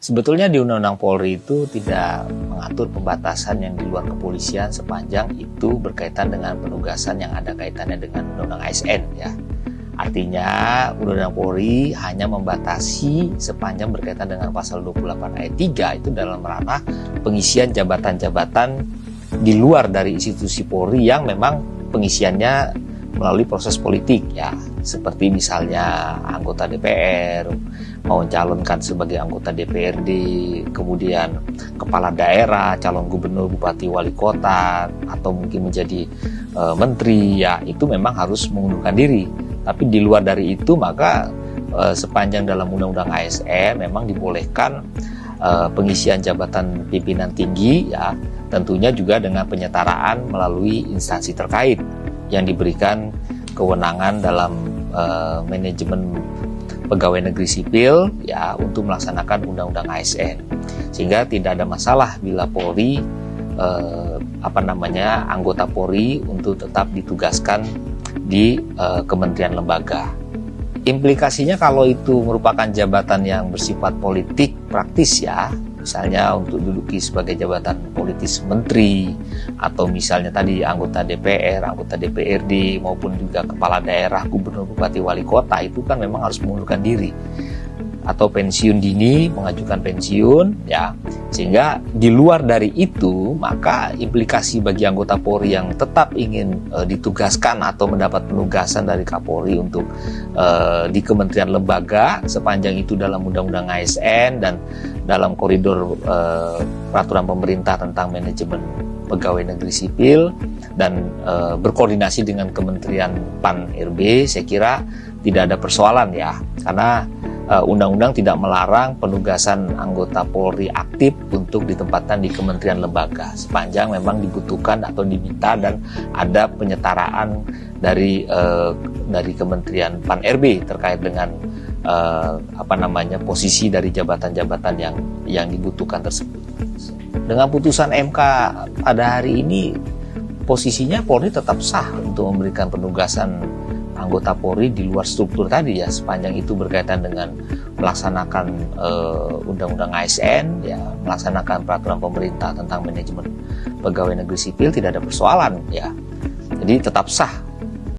Sebetulnya di Undang-Undang Polri itu tidak mengatur pembatasan yang di luar kepolisian sepanjang itu berkaitan dengan penugasan yang ada kaitannya dengan Undang-Undang ASN ya. Artinya Undang-Undang Polri hanya membatasi sepanjang berkaitan dengan pasal 28 ayat 3 itu dalam ranah pengisian jabatan-jabatan di luar dari institusi Polri yang memang pengisiannya melalui proses politik ya, seperti misalnya anggota DPR mau mencalonkan sebagai anggota DPRD, kemudian kepala daerah, calon gubernur, bupati, wali kota, atau mungkin menjadi menteri ya, itu memang harus mengundurkan diri. Tapi di luar dari itu maka sepanjang dalam Undang-Undang ASN memang dibolehkan pengisian jabatan pimpinan tinggi ya, tentunya juga dengan penyetaraan melalui instansi terkait yang diberikan kewenangan dalam manajemen pegawai negeri sipil ya untuk melaksanakan Undang-Undang ASN, sehingga tidak ada masalah bila Polri anggota Polri untuk tetap ditugaskan di kementerian lembaga. Implikasinya kalau itu merupakan jabatan yang bersifat politik praktis ya, misalnya untuk duduki sebagai jabatan politis menteri, atau misalnya tadi anggota DPR, anggota DPRD, maupun juga kepala daerah, gubernur, bupati, wali kota, itu kan memang harus mengundurkan diri atau pensiun dini, mengajukan pensiun ya, sehingga di luar dari itu maka implikasi bagi anggota Polri yang tetap ingin ditugaskan atau mendapat penugasan dari Kapolri untuk di kementerian lembaga sepanjang itu dalam Undang-Undang ASN dan dalam koridor peraturan pemerintah tentang manajemen pegawai negeri sipil dan berkoordinasi dengan Kementerian PAN-RB, saya kira tidak ada persoalan ya, karena undang-undang tidak melarang penugasan anggota Polri aktif untuk ditempatkan di kementerian lembaga sepanjang memang dibutuhkan atau diminta dan ada penyetaraan dari Kementerian PAN-RB terkait dengan posisi dari jabatan-jabatan yang dibutuhkan tersebut. Dengan putusan MK pada hari ini posisinya Polri tetap sah untuk memberikan penugasan anggota Polri di luar struktur tadi ya, sepanjang itu berkaitan dengan melaksanakan Undang-Undang ASN ya, melaksanakan peraturan pemerintah tentang manajemen pegawai negeri sipil, tidak ada persoalan ya. Jadi tetap sah